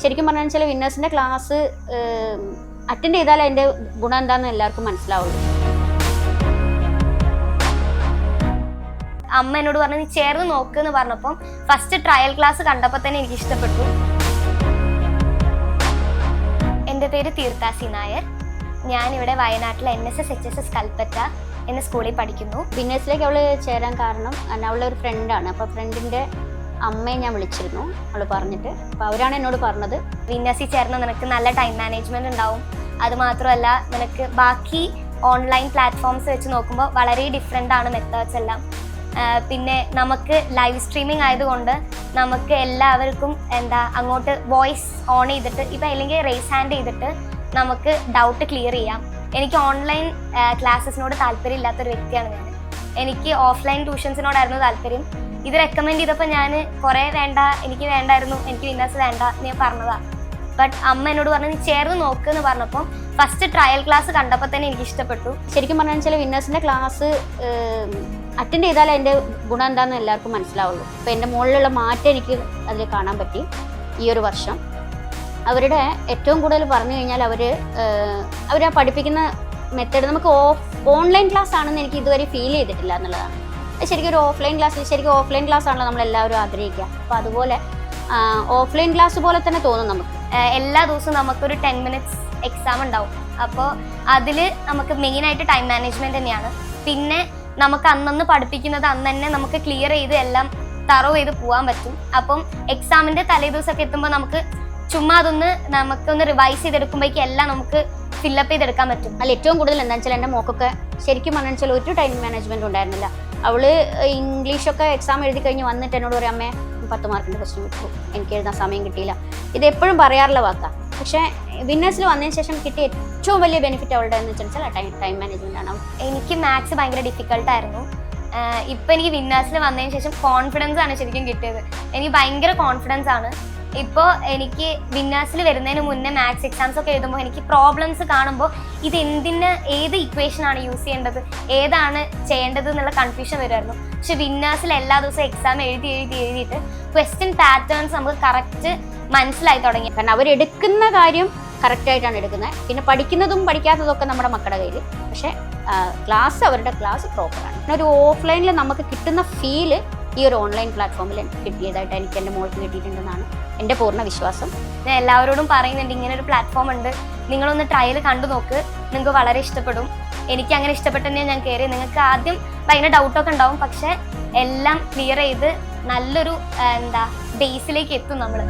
ശരിക്കും പറഞ്ഞു വെച്ചാൽ വിന്നേഴ്സിൻ്റെ ക്ലാസ് അറ്റൻഡ് ചെയ്താൽ അതിൻ്റെ ഗുണം എന്താണെന്ന് എല്ലാവർക്കും മനസ്സിലാവുള്ളൂ. അമ്മ എന്നോട് പറഞ്ഞു നീ ചേർന്ന് നോക്ക് എന്ന് പറഞ്ഞപ്പം ഫസ്റ്റ് ട്രയൽ ക്ലാസ് കണ്ടപ്പോൾ തന്നെ എനിക്ക് ഇഷ്ടപ്പെട്ടു. എൻ്റെ പേര് തീർത്ഥാസി നായർ. ഞാനിവിടെ വയനാട്ടിലെ NSS HSS കൽപ്പറ്റ എന്ന സ്കൂളിൽ പഠിക്കുന്നു. വിന്നേഴ്സിലേക്ക് അവൾ ചേരാൻ കാരണം അവളുടെ ഒരു ഫ്രണ്ടാണ്. അപ്പോൾ ഫ്രണ്ടിൻ്റെ അമ്മയെ ഞാൻ വിളിച്ചിരുന്നു അവൾ പറഞ്ഞിട്ട്. അപ്പോൾ അവരാണ് എന്നോട് പറഞ്ഞത് വിന്നേഴ്സിൽ ചേർന്ന് നിനക്ക് നല്ല ടൈം മാനേജ്മെൻറ്റ് ഉണ്ടാവും. അതുമാത്രമല്ല നിനക്ക് ബാക്കി ഓൺലൈൻ പ്ലാറ്റ്ഫോംസ് വെച്ച് നോക്കുമ്പോൾ വളരെ ഡിഫറെൻ്റ് ആണ് മെത്തേഡ്സ് എല്ലാം. പിന്നെ നമുക്ക് ലൈവ് സ്ട്രീമിംഗ് ആയതുകൊണ്ട് നമുക്ക് എല്ലാവർക്കും അങ്ങോട്ട് വോയിസ് ഓൺ ചെയ്തിട്ട് ഇപ്പം അല്ലെങ്കിൽ റേസ് ഹാൻഡ് ചെയ്തിട്ട് നമുക്ക് ഡൗട്ട് ക്ലിയർ ചെയ്യാം. എനിക്ക് ഓൺലൈൻ ക്ലാസ്സസിനോട് താല്പര്യം ഇല്ലാത്തൊരു വ്യക്തിയാണ് ഞാൻ. എനിക്ക് ഓഫ്ലൈൻ ട്യൂഷൻസിനോടായിരുന്നു താല്പര്യം. ഇത് റെക്കമെൻഡ് ചെയ്തപ്പോൾ ഞാൻ കുറേ എനിക്ക് വേണ്ടായിരുന്നു, എനിക്ക് വിന്നേഴ്സ് വേണ്ട ഞാൻ പറഞ്ഞതാണ്. ബട്ട് അമ്മ എന്നോട് പറഞ്ഞു നീ ചേർന്ന് നോക്ക് എന്ന് പറഞ്ഞപ്പോൾ ഫസ്റ്റ് ട്രയൽ ക്ലാസ് കണ്ടപ്പോൾ തന്നെ എനിക്ക് ഇഷ്ടപ്പെട്ടു. ശരിക്കും പറഞ്ഞു വെച്ചാൽ വിന്നേഴ്സിൻ്റെ ക്ലാസ് അറ്റൻഡ് ചെയ്താൽ അതിൻ്റെ ഗുണം എന്താണെന്ന് എല്ലാവർക്കും മനസ്സിലാവുള്ളൂ. അപ്പോൾ എൻ്റെ മുകളിലുള്ള മാറ്റം എനിക്ക് അതിൽ കാണാൻ പറ്റി ഈ ഒരു വർഷം. അവരുടെ ഏറ്റവും കൂടുതൽ പറഞ്ഞു കഴിഞ്ഞാൽ അവർ ആ പഠിപ്പിക്കുന്ന മെത്തേഡ് നമുക്ക് ഓൺലൈൻ ക്ലാസ് ആണെന്ന് എനിക്ക് ഇതുവരെ ഫീൽ ചെയ്തിട്ടില്ല എന്നുള്ളതാണ്. ശരിക്കും ഒരു ഓഫ്ലൈൻ ക്ലാസ് ആണല്ലോ നമ്മളെല്ലാവരും ആഗ്രഹിക്കുക. അപ്പോൾ അതുപോലെ ഓഫ്ലൈൻ ക്ലാസ് പോലെ തന്നെ തോന്നും നമുക്ക്. എല്ലാ ദിവസവും നമുക്കൊരു 10 minutes എക്സാം ഉണ്ടാവും. അപ്പോൾ അതിൽ നമുക്ക് മെയിനായിട്ട് ടൈം മാനേജ്മെൻറ്റ് തന്നെയാണ്. പിന്നെ നമുക്ക് അന്നന്ന് പഠിപ്പിക്കുന്നത് അന്ന് തന്നെ നമുക്ക് ക്ലിയർ ചെയ്ത് എല്ലാം തറവ് ചെയ്ത് പോകാൻ പറ്റും. അപ്പം എക്സാമിൻ്റെ തലേ ദിവസമൊക്കെ എത്തുമ്പോൾ നമുക്ക് ചുമ്മാ നമുക്കൊന്ന് റിവൈസ് ചെയ്തെടുക്കുമ്പോഴേക്കും എല്ലാം നമുക്ക് ഫില്ലപ്പ് ചെയ്തെടുക്കാൻ പറ്റും. അതിൽ ഏറ്റവും കൂടുതൽ എന്താണെന്ന് വെച്ചാൽ എൻ്റെ മോക്കൊക്കെ ശരിക്കും പറഞ്ഞു വെച്ചാൽ ഒരു ടൈം മാനേജ്മെൻറ്റ് ഉണ്ടായിരുന്നില്ല. അവൾ ഇംഗ്ലീഷൊക്കെ എക്സാം എഴുതി കഴിഞ്ഞ് വന്നിട്ട് എന്നോട് പറയും അമ്മേ 10 മാർക്കിൻ്റെ ക്വസ്റ്റ്യൻ വിട്ടു, എനിക്ക് എഴുതാൻ സമയം കിട്ടിയില്ല. ഇത് എപ്പോഴും പറയാറുള്ള വാക്കാണ്. പക്ഷേ വിന്നേഴ്സിൽ വന്നതിന് ശേഷം കിട്ടിയ ഏറ്റവും വലിയ ബെനിഫിറ്റ് അവളുടെ എന്ന് വെച്ചാൽ ടൈം മാനേജ്മെൻ്റ് ആണ്. എനിക്ക് മാത്സ് ഭയങ്കര ഡിഫിക്കൽട്ടായിരുന്നു. ഇപ്പം എനിക്ക് വിന്നേഴ്സിൽ വന്നതിന് ശേഷം കോൺഫിഡൻസ് ആണ് ശരിക്കും കിട്ടിയത്. എനിക്ക് ഭയങ്കര കോൺഫിഡൻസ് ആണ്. ഇപ്പോൾ എനിക്ക് വിന്നേഴ്സിൽ വരുന്നതിന് മുന്നേ മാത്സ് എക്സാംസ് ഒക്കെ എഴുതുമ്പോൾ എനിക്ക് പ്രോബ്ലംസ് കാണുമ്പോൾ ഏത് ഇക്വേഷനാണ് യൂസ് ചെയ്യേണ്ടത്, ഏതാണ് ചെയ്യേണ്ടത് എന്നുള്ള കൺഫ്യൂഷൻ വരുമായിരുന്നു. പക്ഷെ വിന്നേഴ്സിൽ എല്ലാ ദിവസവും എക്സാം എഴുതിയിട്ട് ക്വസ്റ്റ്യൻ പാറ്റേൺസ് നമുക്ക് കറക്റ്റ് മനസ്സിലായി തുടങ്ങി. കാരണം അവരെടുക്കുന്ന കാര്യം കറക്റ്റായിട്ടാണ് എടുക്കുന്നത്. പിന്നെ പഠിക്കുന്നതും പഠിക്കാത്തതൊക്കെ നമ്മുടെ മക്കളുടെ കയ്യിൽ. പക്ഷേ അവരുടെ ക്ലാസ് പ്രോപ്പറാണ്. ഒരു ഓഫ്ലൈനിൽ നമുക്ക് കിട്ടുന്ന ഫീല് ഈ ഒരു ഓൺലൈൻ പ്ലാറ്റ്ഫോമിൽ കിട്ടിയതായിട്ട് എനിക്ക് എൻ്റെ മോൾക്ക് കിട്ടിയിട്ടുണ്ടെന്നാണ് എൻ്റെ പൂർണ്ണ വിശ്വാസം. ഞാൻ എല്ലാവരോടും പറയുന്നുണ്ട് ഇങ്ങനെ ഒരു പ്ലാറ്റ്ഫോം ഉണ്ട്, നിങ്ങളൊന്ന് ട്രയൽ കണ്ടു നോക്ക്, നിങ്ങൾക്ക് വളരെ ഇഷ്ടപ്പെടും. എനിക്ക് അങ്ങനെ ഇഷ്ടപ്പെട്ട് തന്നെയാണ് ഞാൻ കയറി. നിങ്ങൾക്ക് ആദ്യം ഭയങ്കര ഡൗട്ടൊക്കെ ഉണ്ടാവും, പക്ഷെ എല്ലാം ക്ലിയർ ചെയ്ത് നല്ലൊരു ബേസിലേക്ക് എത്തും നമ്മൾ.